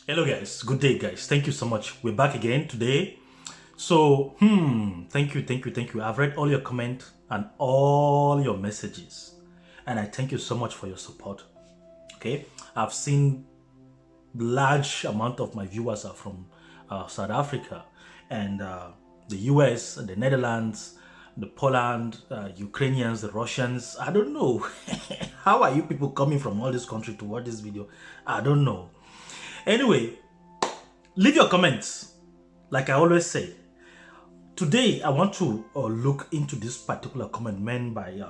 Hello guys, good day guys. Thank you so much. We're back again today. So, thank you. I've read all your comments and all your messages. And I thank you so much for your support. Okay, I've seen large amount of my viewers are from South Africa and the US, the Netherlands, the Poland, Ukrainians, the Russians. I don't know. How are you people coming from all this country to watch this video? I don't know. Anyway, leave your comments. Like I always say, today I want to look into this particular comment made by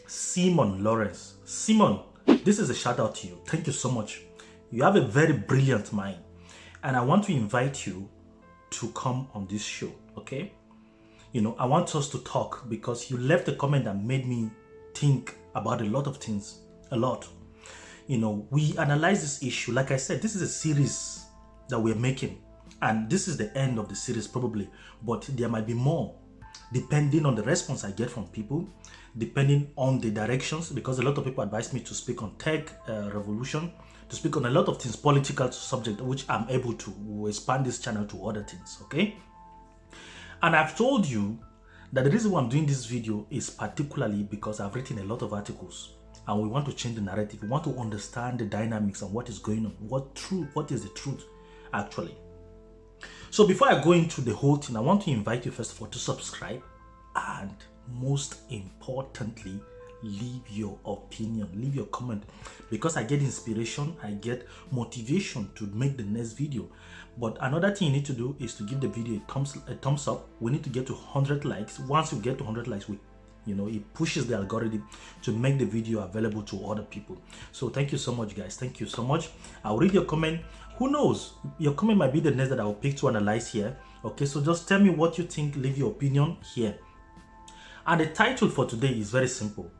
Simon Lawrence. Simon, this is a shout out to you. Thank you so much. You have a very brilliant mind, and I want to invite you to come on this show. Okay, I want us to talk because you left a comment that made me think about a lot of things. A lot. We analyze this issue. Like I said, this is a series that we're making, and this is the end of the series probably, but there might be more depending on the response I get from people, depending on the directions, because a lot of people advise me to speak on tech revolution, to speak on a lot of things, political subject, which I'm able to expand this channel to other things. Okay, and I've told you that the reason why I'm doing this video is particularly because I've written a lot of articles and we want to change the narrative. We want to understand the dynamics and what is going on, what is the truth actually. So before I go into the whole thing, I want to invite you first of all to subscribe, and most importantly, leave your opinion, leave your comment, because I get inspiration, I get motivation to make the next video. But another thing you need to do is to give the video a thumbs up. We need to get to 100 likes. Once we get to 100 likes, it pushes the algorithm to make the video available to other people. So thank you so much guys, thank you so much. I'll read your comment. Who knows, your comment might be the next that I'll pick to analyze here. Okay, so just tell me what you think, leave your opinion here. And the title for today is very simple.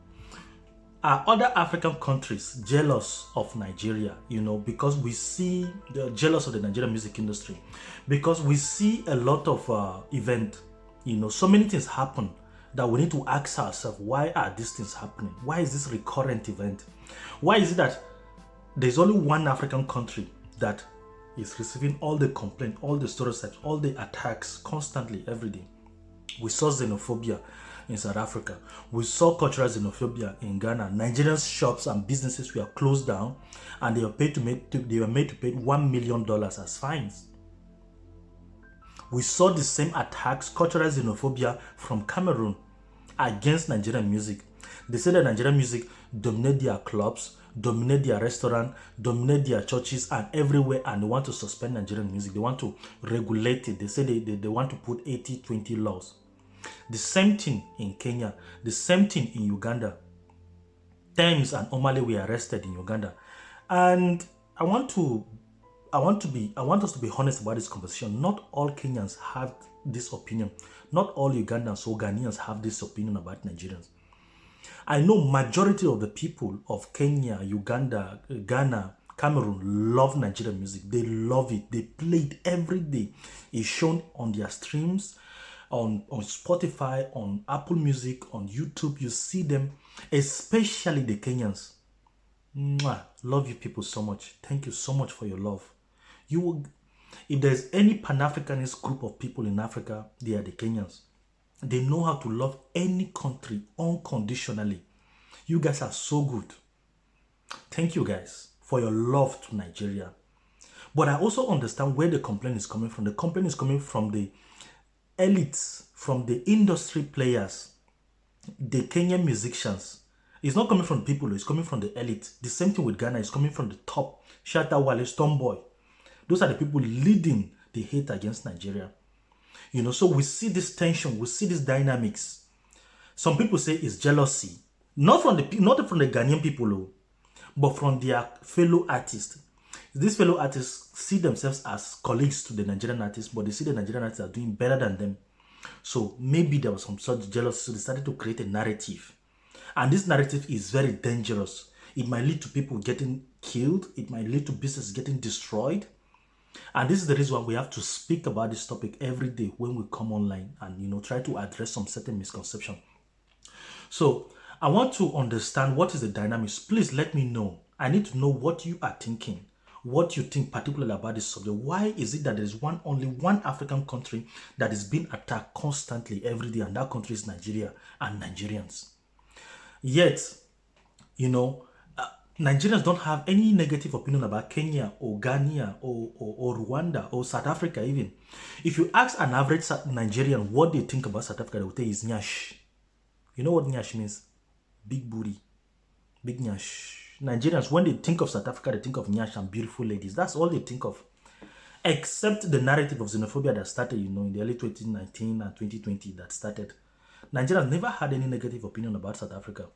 Are other African countries jealous of Nigeria? Because we see they're jealous of the Nigerian music industry, because we see a lot of event, so many things happen that we need to ask ourselves, why are these things happening? Why is this recurrent event? Why is it that there's only one African country that is receiving all the complaints, all the stereotypes, all the attacks constantly every day? We saw xenophobia in South Africa. We saw cultural xenophobia in Ghana. Nigerian shops and businesses were closed down, and they were made to pay $1 million as fines. We saw the same attacks, cultural xenophobia from Cameroon against Nigerian music. They say that Nigerian music dominate their clubs, dominate their restaurants, dominate their churches and everywhere, and they want to suspend Nigerian music. They want to regulate it. They say they want to put 80-20 laws. The same thing in Kenya, the same thing in Uganda. Thames and Omale were arrested in Uganda. And I want us to be honest about this conversation. Not all Kenyans have this opinion. Not all Ugandans or Ghanaians have this opinion about Nigerians. I know majority of the people of Kenya, Uganda, Ghana, Cameroon love Nigerian music. They love it. They play it every day. It's shown on their streams, on Spotify, on Apple Music, on YouTube. You see them, especially the Kenyans. Mwah. Love you people so much. Thank you so much for your love. If there's any Pan-Africanist group of people in Africa, they are the Kenyans. They know how to love any country unconditionally. You guys are so good. Thank you guys for your love to Nigeria. But I also understand where the complaint is coming from. The complaint is coming from the elites, from the industry players, the Kenyan musicians. It's not coming from people, it's coming from the elite. The same thing with Ghana, it's coming from the top. Shatta Wale, Stonebwoy. Those are the people leading the hate against Nigeria. So we see this tension, we see these dynamics. Some people say it's jealousy, not from the Ghanaian people, but from their fellow artists. These fellow artists see themselves as colleagues to the Nigerian artists, but they see the Nigerian artists are doing better than them. So maybe there was some sort of jealousy, so they started to create a narrative. And this narrative is very dangerous. It might lead to people getting killed. It might lead to business getting destroyed. And this is the reason why we have to speak about this topic every day when we come online and try to address some certain misconception. So I want to understand what is the dynamics. Please let me know. I need to know what you are thinking. what you think particularly about this subject. Why is it that there is only one African country that is being attacked constantly every day, and that country is Nigeria and Nigerians? Yet, you know, Nigerians don't have any negative opinion about Kenya or Ghana or Rwanda or South Africa even. If you ask an average Nigerian what they think about South Africa, they will tell you is Nyash. You know what Nyash means? Big booty. Big Nyash. Nigerians, when they think of South Africa, they think of Nyash and beautiful ladies. That's all they think of. Except the narrative of xenophobia that started, you know, in the early 2019 and 2020 that started. Nigerians never had any negative opinion about South Africa.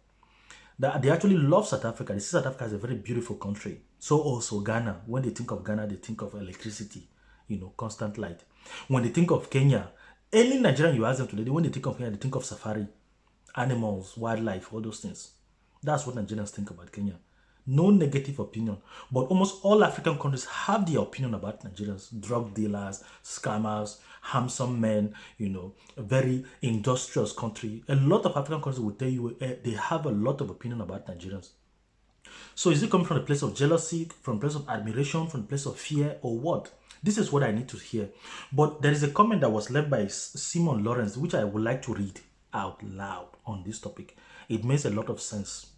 They actually love South Africa. They see South Africa as a very beautiful country. So also Ghana. When they think of Ghana, they think of electricity, you know, constant light. When they think of Kenya, any Nigerian you ask them today, when they think of Kenya, they think of safari, animals, wildlife, all those things. That's what Nigerians think about Kenya. No negative opinion. But almost all African countries have their opinion about Nigerians. Drug dealers, scammers, handsome men, you know, a very industrious country. A lot of African countries will tell you they have a lot of opinion about Nigerians. So is it coming from a place of jealousy, from a place of admiration, from a place of fear, or what? This is what I need to hear. But there is a comment that was left by Simon Lawrence, which I would like to read out loud on this topic. It makes a lot of sense.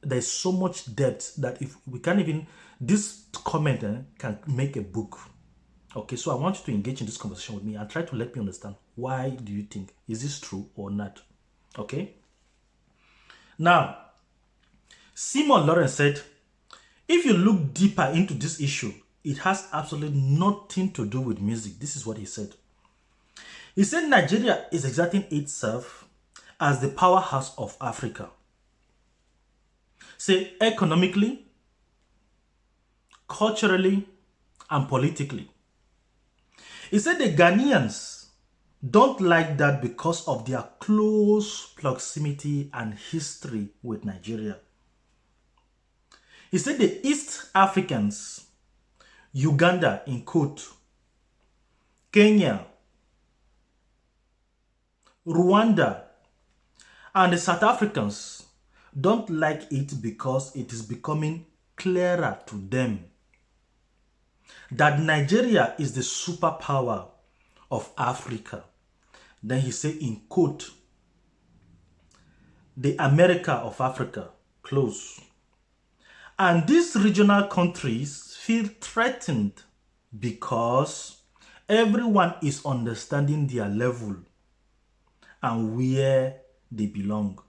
There's so much depth that if we can't even, this comment can make a book. Okay, so I want you to engage in this conversation with me and try to let me understand, why do you think, is this true or not? Okay. Now, Simon Lawrence said, if you look deeper into this issue, it has absolutely nothing to do with music. This is what he said. He said Nigeria is exerting itself as the powerhouse of Africa. Say economically, culturally, and politically. He said the Ghanaians don't like that because of their close proximity and history with Nigeria. He said the East Africans, Uganda in quote, Kenya, Rwanda, and the South Africans don't like it because it is becoming clearer to them that Nigeria is the superpower of Africa. Then he said in quote, the America of Africa, close. And these regional countries feel threatened because everyone is understanding their level and where they belong.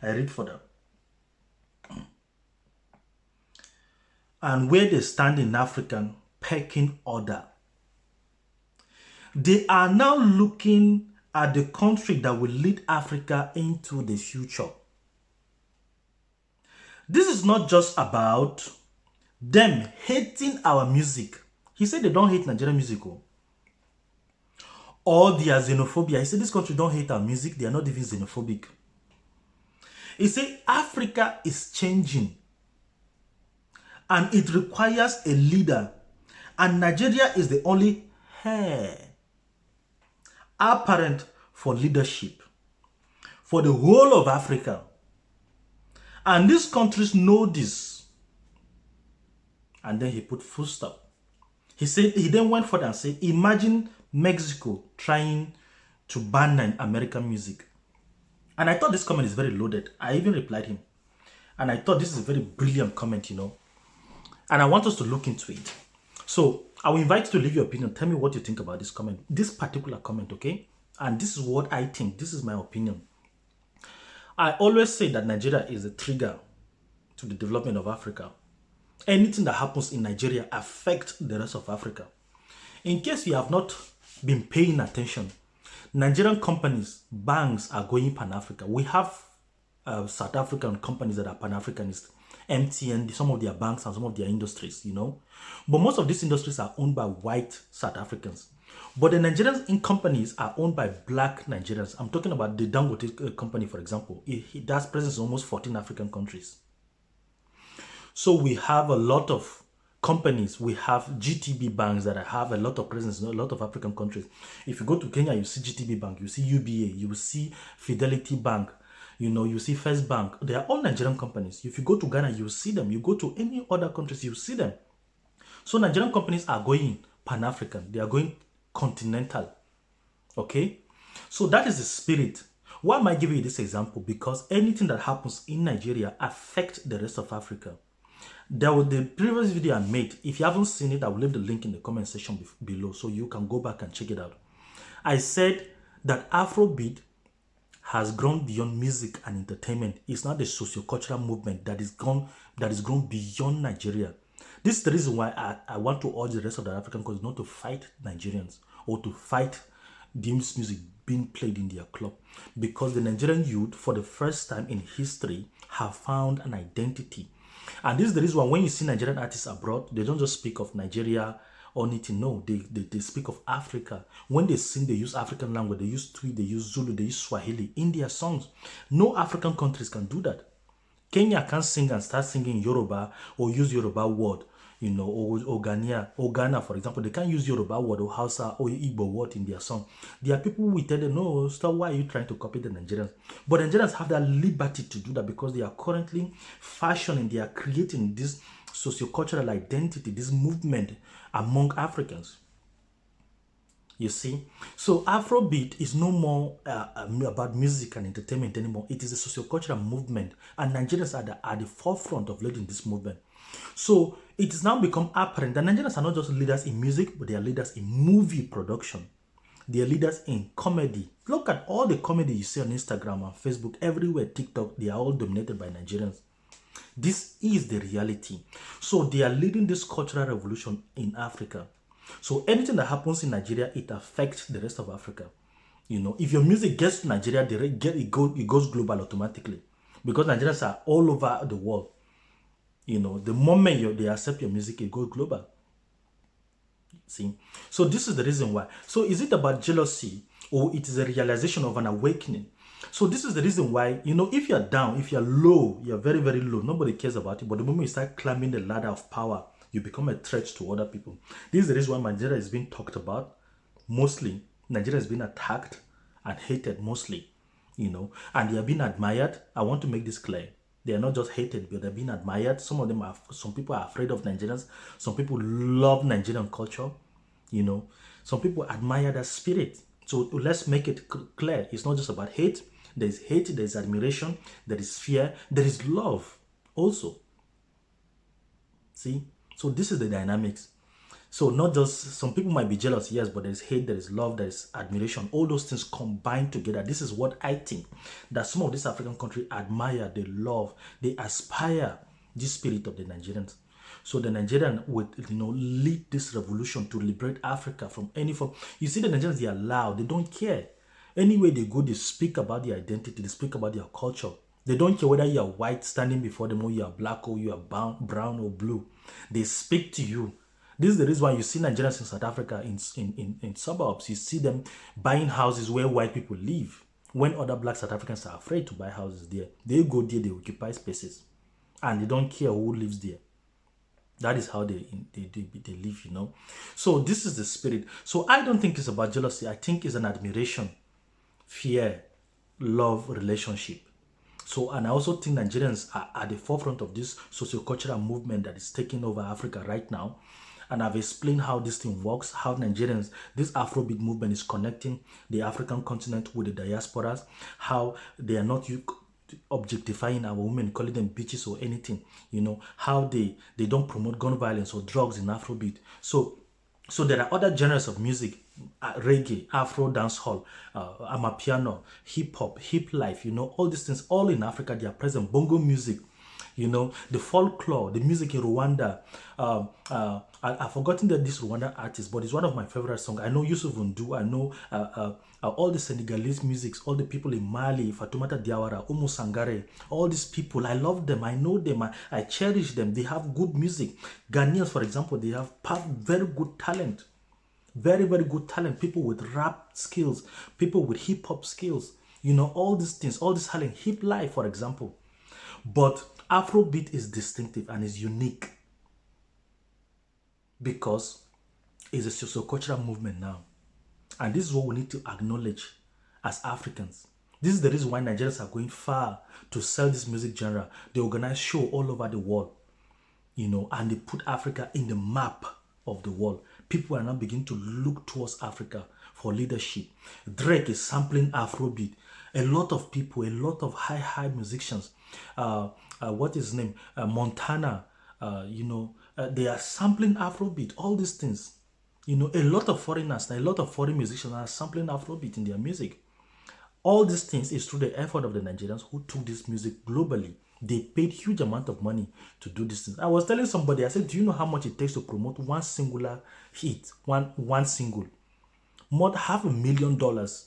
I read for them. And where they stand in African pecking order. They are now looking at the country that will lead Africa into the future. This is not just about them hating our music. He said they don't hate Nigerian music. Or their xenophobia. He said this country don't hate our music. They are not even xenophobic. He said Africa is changing. And it requires a leader. And Nigeria is the only heir apparent for leadership for the whole of Africa. And these countries know this. And then he put full stop. He said, he then went further and said, imagine Mexico trying to ban American music. And I thought this comment is very loaded. I even replied him. And I thought this is a very brilliant comment, you know. And I want us to look into it. So I will invite you to leave your opinion. Tell me what you think about this comment. This particular comment, okay? And this is what I think. This is my opinion. I always say that Nigeria is a trigger to the development of Africa. Anything that happens in Nigeria affects the rest of Africa. In case you have not been paying attention, Nigerian companies, banks are going Pan-Africa. We have South African companies that are Pan-Africanist. MTN, some of their banks and some of their industries, you know. But most of these industries are owned by white South Africans. But the Nigerian companies are owned by black Nigerians. I'm talking about the Dangote company, for example. It has presence in almost 14 African countries. So we have a lot of companies. We have GTB banks that have a lot of presence in a lot of African countries. If you go to Kenya, you see GTB Bank, you see UBA, you see Fidelity Bank, You know, you see First Bank. They are all Nigerian companies. If you go to Ghana, you see them. You go to any other countries, you see them. So Nigerian companies are going Pan-African. They are going continental. Okay? So that is the spirit. Why am I giving you this example? Because anything that happens in Nigeria affects the rest of Africa. There was the previous video I made. If you haven't seen it, I will leave the link in the comment section below so you can go back and check it out. I said that Afrobeat has grown beyond music and entertainment. It's not a socio-cultural movement that is grown beyond Nigeria. This is the reason why I want to urge the rest of the African countries not to fight Nigerians or to fight this music being played in their club, because the Nigerian youth, for the first time in history, have found an identity. And this is the reason why when you see Nigerian artists abroad, they don't just speak of Nigeria or anything. No, they speak of Africa. When they sing, they use African language. They use Twi, they use Zulu, they use Swahili in their songs. No African countries can do that. Kenya can't sing and start singing Yoruba or use Yoruba word, you know, or Ghana, for example. They can't use Yoruba word or Hausa or Igbo word in their song. There are people who tell them, no, stop, why are you trying to copy the Nigerians? But Nigerians have that liberty to do that because they are currently fashioning, they are creating this socio-cultural identity, this movement among Africans. You see? So Afrobeat is no more about music and entertainment anymore. It is a socio-cultural movement, and Nigerians are at the forefront of leading this movement. So it has now become apparent that Nigerians are not just leaders in music, but they are leaders in movie production. They are leaders in comedy. Look at all the comedy you see on Instagram and Facebook, everywhere, TikTok, they are all dominated by Nigerians. This is the reality. So they are leading this cultural revolution in Africa. So anything that happens in Nigeria, it affects the rest of Africa. You know, if your music gets to Nigeria, it goes global automatically, because Nigerians are all over the world. You know, the moment they accept your music, it goes global. See? So this is the reason why. So is it about jealousy, or it is a realization of an awakening? So this is the reason why, you know, if you're down, if you're low, you're very, very low, nobody cares about you. But the moment you start climbing the ladder of power, you become a threat to other people. This is the reason why Nigeria is being talked about mostly. Nigeria is being attacked and hated mostly, you know, and they are being admired. I want to make this clear. They are not just hated, but they're being admired. Some people are afraid of Nigerians. Some people love Nigerian culture, you know. Some people admire that spirit. So let's make it clear. It's not just about hate. There is hate, there is admiration, there is fear, there is love also. See? So this is the dynamics. So not just, some people might be jealous, yes, but there is hate, there is love, there is admiration. All those things combined together. This is what I think that some of these African countries admire, they love, they aspire this spirit of the Nigerians. So the Nigerian would, you know, lead this revolution to liberate Africa from any form. You see, the Nigerians, they are loud, they don't care. Anywhere they go, they speak about their identity, they speak about their culture. They don't care whether you are white standing before them, or you are black, or you are brown or blue. They speak to you. This is the reason why you see Nigerians in South Africa, in suburbs. You see them buying houses where white people live. When other black South Africans are afraid to buy houses there, they go there, they occupy spaces. And they don't care who lives there. That is how they live, you know. So this is the spirit. So I don't think it's about jealousy. I think it's an admiration, fear, love relationship. So, and I also think Nigerians are at the forefront of this socio-cultural movement that is taking over Africa right now. And I've explained how this thing works, how Nigerians, this Afrobeat movement is connecting the African continent with the diasporas, how they are not objectifying our women, calling them bitches or anything, you know, how they don't promote gun violence or drugs in Afrobeat. So there are other genres of music, reggae, Afro dancehall, amapiano, hip hop, hip life, you know, all these things, all in Africa, they are present. Bongo music, you know, the folklore, the music in Rwanda. I've forgotten this Rwandan artist, but it's one of my favorite songs. I know Yusuf Ndu, I know all the Senegalese musics, all the people in Mali, Fatoumata Diawara, Oumou Sangare, all these people, I love them, I know them, I cherish them. They have good music. Ghanaians, for example, they have very good talent. Very, very good talent. People with rap skills, people with hip-hop skills, you know, all these things, all this talent, hip life, for example. But Afrobeat is distinctive and is unique because it's a sociocultural movement now. And this is what we need to acknowledge as Africans. This is the reason why Nigerians are going far to sell this music genre. They organize show all over the world, you know, and they put Africa in the map of the world. People are now beginning to look towards Africa for leadership. Drake is sampling Afrobeat. A lot of people, a lot of high musicians, what is his name? Montana, you know, they are sampling Afrobeat, all these things. You know, a lot of foreigners, a lot of foreign musicians are sampling Afrobeat in their music. All these things is through the effort of the Nigerians who took this music globally. They paid huge amount of money to do these things. I was telling somebody, I said, do you know how much it takes to promote one singular hit, one single? More than $500,000.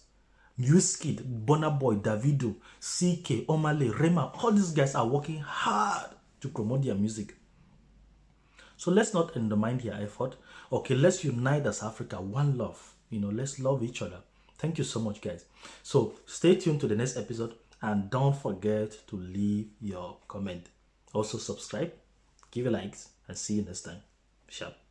Wizkid, Burna Boy, Davido, CK, Omale, Rema, all these guys are working hard to promote their music. So let's not undermine their effort. Okay, let's unite as Africa, one love. You know, let's love each other. Thank you so much, guys. So stay tuned to the next episode and don't forget to leave your comment. Also subscribe, give a likes, and see you next time. Sharp.